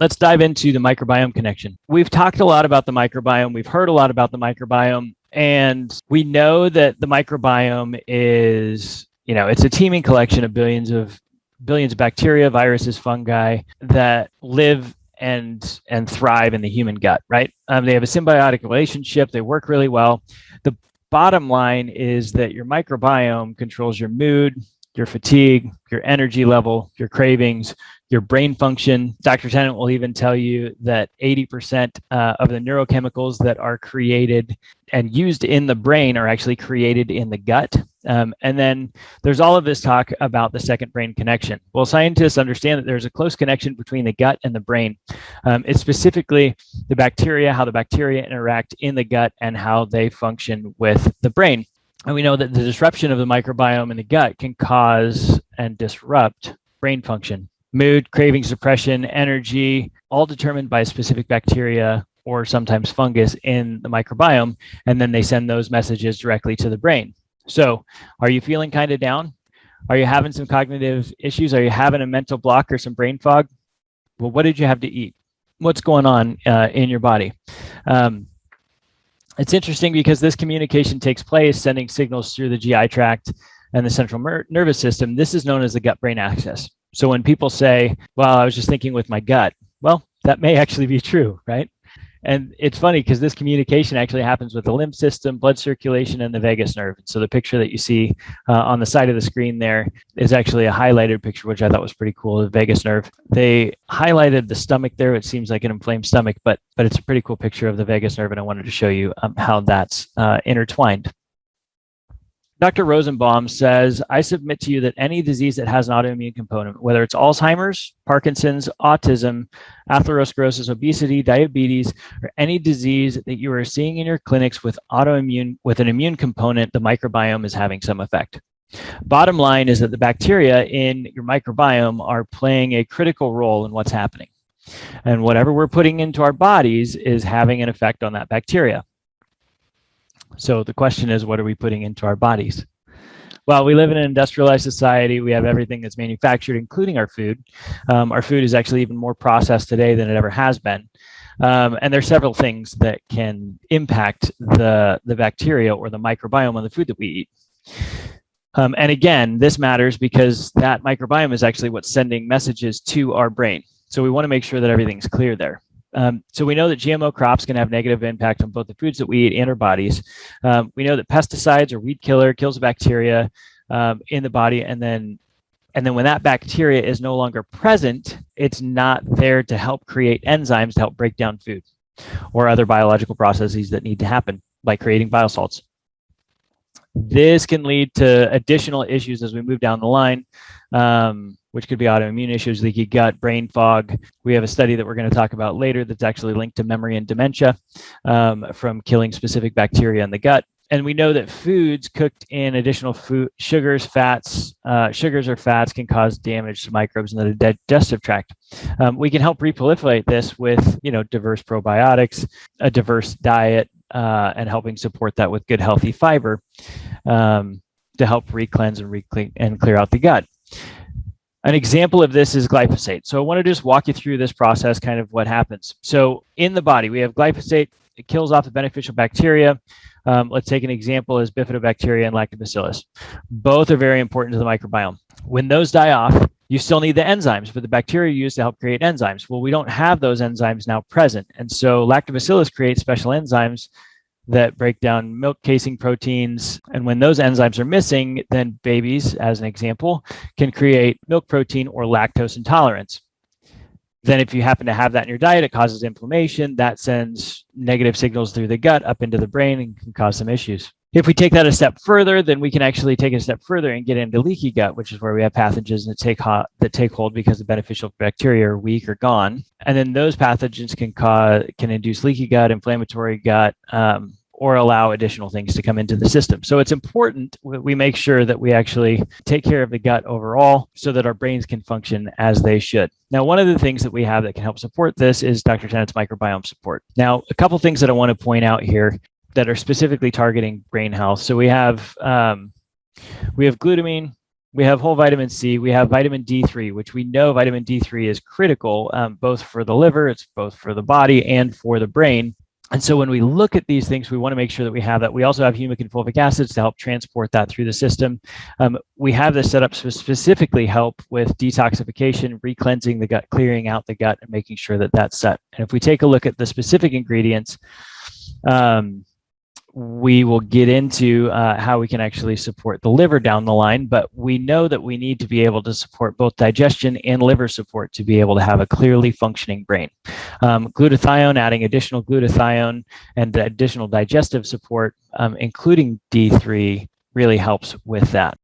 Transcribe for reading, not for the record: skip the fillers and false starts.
let's dive into the microbiome connection. We've talked a lot about the microbiome. We've heard a lot about the microbiome, and we know that the microbiome is, it's a teeming collection of billions of bacteria, viruses, fungi that live and thrive in the human gut, right? They have a symbiotic relationship. They work really well. The bottom line is that your microbiome controls your mood, your fatigue, your energy level, your cravings, your brain function. Dr. Tennant will even tell you that 80% of the neurochemicals that are created and used in the brain are actually created in the gut. And then there's all of this talk about the second brain connection. Well, scientists understand that there's a close connection between the gut and the brain. It's specifically the bacteria, how the bacteria interact in the gut and how they function with the brain. And we know that the disruption of the microbiome in the gut can cause and disrupt brain function, mood, cravings, depression, energy, all determined by a specific bacteria or sometimes fungus in the microbiome. And then they send those messages directly to the brain. So are you feeling kind of down? Are you having some cognitive issues? Are you having a mental block or some brain fog? Well, what did you have to eat? What's going on in your body? It's interesting because this communication takes place, sending signals through the GI tract and the central nervous system. This is known as the gut-brain axis. So when people say, well, I was just thinking with my gut, well, that may actually be true, right? And it's funny because this communication actually happens with the lymph system, blood circulation, and the vagus nerve. So the picture that you see on the side of the screen there is actually a highlighted picture, which I thought was pretty cool, the vagus nerve. They highlighted the stomach there. It seems like an inflamed stomach, but it's a pretty cool picture of the vagus nerve, and I wanted to show you how that's intertwined. Dr. Rosenbaum says, I submit to you that any disease that has an autoimmune component, whether it's Alzheimer's, Parkinson's, autism, atherosclerosis, obesity, diabetes, or any disease that you are seeing in your clinics with with an immune component, the microbiome is having some effect. Bottom line is that the bacteria in your microbiome are playing a critical role in what's happening. And whatever we're putting into our bodies is having an effect on that bacteria. So the question is, what are we putting into our bodies? Well, we live in an industrialized society. We have everything that's manufactured, including our food. Our food is actually even more processed today than it ever has been. And there's several things that can impact the bacteria or the microbiome on the food that we eat. And again, this matters because that microbiome is actually what's sending messages to our brain. So we want to make sure that everything's clear there. So we know that GMO crops can have negative impact on both the foods that we eat and our bodies. We know that pesticides or weed killer kills the bacteria in the body, and then when that bacteria is no longer present, it's not there to help create enzymes to help break down food or other biological processes that need to happen, like creating biosalts. This can lead to additional issues as we move down the line, which could be autoimmune issues, leaky gut, brain fog. We have a study that we're going to talk about later that's actually linked to memory and dementia from killing specific bacteria in the gut. And we know that foods cooked in additional food, sugars or fats can cause damage to microbes in the digestive tract. We can help reproliferate this with, diverse probiotics, a diverse diet, and helping support that with good, healthy fiber to help re-cleanse and clear out the gut. An example of this is glyphosate. So I want to just walk you through this process, kind of what happens. So in the body, we have glyphosate. It kills off the beneficial bacteria. Let's take an example as bifidobacteria and lactobacillus. Both are very important to the microbiome. When those die off, you still need the enzymes, but the bacteria are used to help create enzymes. Well, we don't have those enzymes now present. And so lactobacillus creates special enzymes that break down milk casing proteins. And when those enzymes are missing, then babies, as an example, can create milk protein or lactose intolerance. Then if you happen to have that in your diet, it causes inflammation. That sends negative signals through the gut up into the brain and can cause some issues. If we take that a step further, then we can actually take it a step further and get into leaky gut, which is where we have pathogens that take hold because the beneficial bacteria are weak or gone. And then those pathogens can induce leaky gut, inflammatory gut, or allow additional things to come into the system. So it's important we make sure that we actually take care of the gut overall so that our brains can function as they should. Now, one of the things that we have that can help support this is Dr. Tennant's microbiome support. Now, a couple things that I want to point out here that are specifically targeting brain health. So we have glutamine, We have whole vitamin C. We have vitamin D3, which we know vitamin D3 is critical, both for the liver, it's both for the body and for the brain. And so when we look at these things, we want to make sure that we have that. We also have humic and fulvic acids to help transport that through the system. We have this set up to specifically help with detoxification, re-cleansing the gut, clearing out the gut, and making sure that that's set. And if we take a look at the specific ingredients, we will get into how we can actually support the liver down the line, but we know that we need to be able to support both digestion and liver support to be able to have a clearly functioning brain. Glutathione, adding additional glutathione and additional digestive support, including D3, really helps with that.